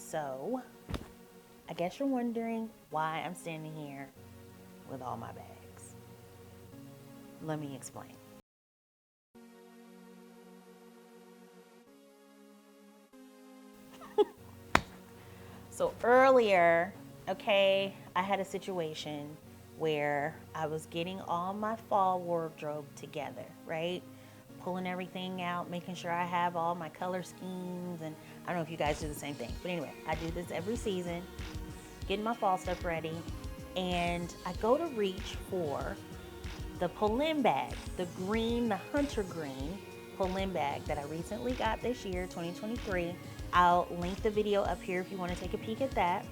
So I guess you're wondering why I'm standing here with all my bags. Let me explain. So earlier, okay, I had a situation where I was getting all my fall wardrobe together, right? Pulling everything out, making sure I have all my color schemes, and I don't know if you guys do the same thing, but anyway, I do this every season, getting my fall stuff ready, and I go to reach for the Polene bag, the hunter green Polene bag that I recently got this year, 2023. I'll link the video up here if you want to take a peek at that.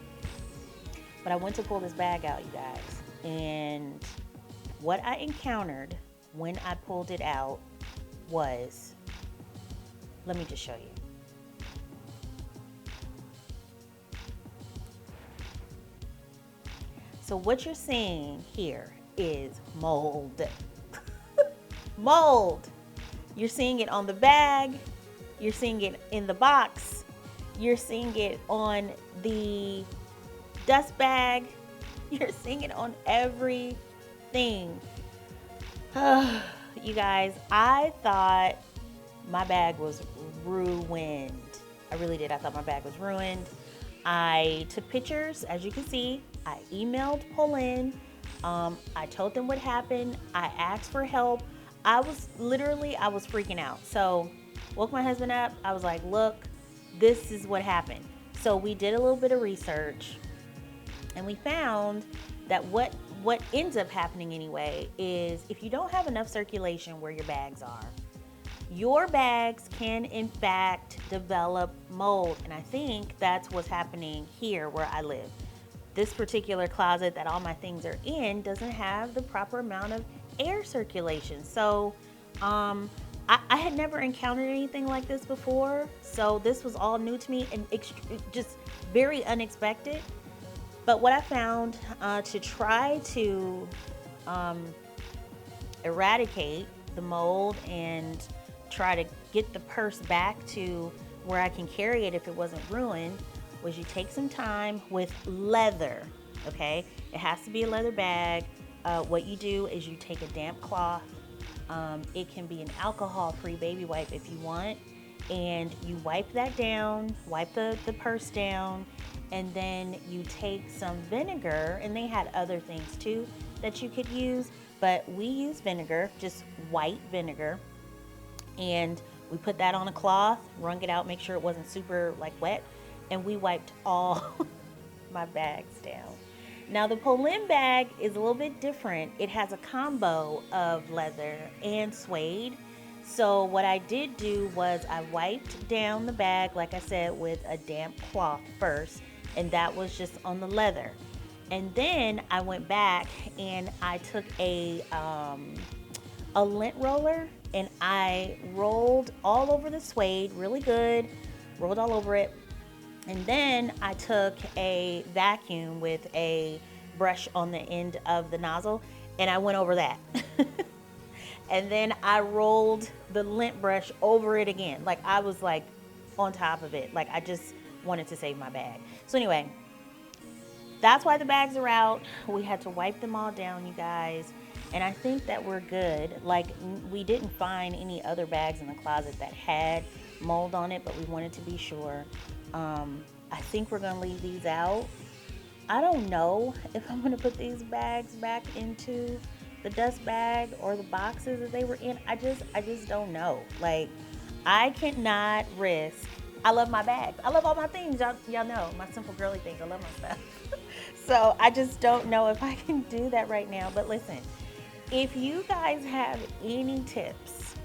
But I went to pull this bag out, you guys, and what I encountered when I pulled it out was, let me just show you. So what you're seeing here is mold. Mold. You're seeing it on the bag. You're seeing it in the box. You're seeing it on the dust bag. You're seeing it on everything. You guys, I thought my bag was ruined. I really did. I thought my bag was ruined. I took pictures, as you can see. I emailed Polene. I told them what happened. I asked for help. I was freaking out. So woke my husband up. I was like, look, this is what happened. So we did a little bit of research, and we found that what ends up happening anyway is if you don't have enough circulation where your bags are, your bags can in fact develop mold. And I think that's what's happening here where I live. This particular closet that all my things are in doesn't have the proper amount of air circulation. So I had never encountered anything like this before. So this was all new to me and just very unexpected. But what I found to try to eradicate the mold and try to get the purse back to where I can carry it if it wasn't ruined was you take some time with leather, okay? It has to be a leather bag. What you do is you take a damp cloth. It can be an alcohol-free baby wipe if you want, and you wipe that down, wipe the purse down, and then you take some vinegar, and they had other things too that you could use, but we use vinegar, just white vinegar, and we put that on a cloth, wrung it out, make sure it wasn't super wet, and we wiped all my bags down. Now the Polene bag is a little bit different. It has a combo of leather and suede. So what I did do was I wiped down the bag, like I said, with a damp cloth first, and that was just on the leather. And then I went back and I took a lint roller and I rolled all over the suede really good, rolled all over it. And then I took a vacuum with a brush on the end of the nozzle and I went over that. And then I rolled the lint brush over it again. I was on top of it. I just wanted to save my bag. So anyway, that's why the bags are out. We had to wipe them all down, you guys. And I think that we're good. We didn't find any other bags in the closet that had mold on it, but we wanted to be sure. I think we're gonna leave these out. I don't know if I'm gonna put these bags back into the dust bag or the boxes that they were in. I just don't know. I cannot risk. I love my bags. I love all my things. Y'all know my simple girly things. I love my stuff. So I just don't know if I can do that right now. But listen, if you guys have any tips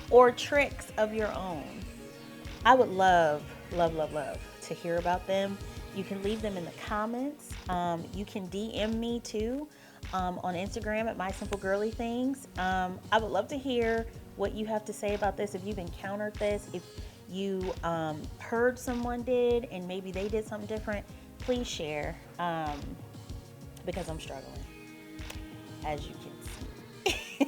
or tricks of your own, I would love to hear about them. You can leave them in the comments. You can DM me too on Instagram at My Simple Girly Things. I would love to hear what you have to say about this. If you've encountered this, if you heard someone did and maybe they did something different, please share because I'm struggling, as you can see.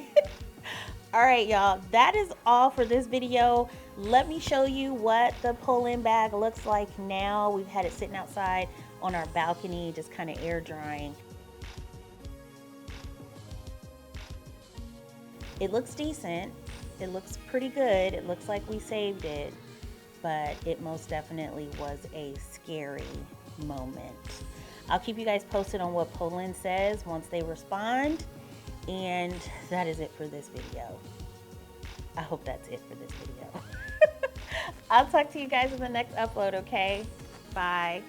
All right, y'all, that is all for this video. let me show you what the pull-in bag looks like now. We've had it sitting outside on our balcony, just kind of air drying. It looks decent. It looks pretty good. It looks like we saved it, but it most definitely was a scary moment. I'll keep you guys posted on what Poland says once they respond. And that is it for this video. I hope that's it for this video. I'll talk to you guys in the next upload, okay? Bye.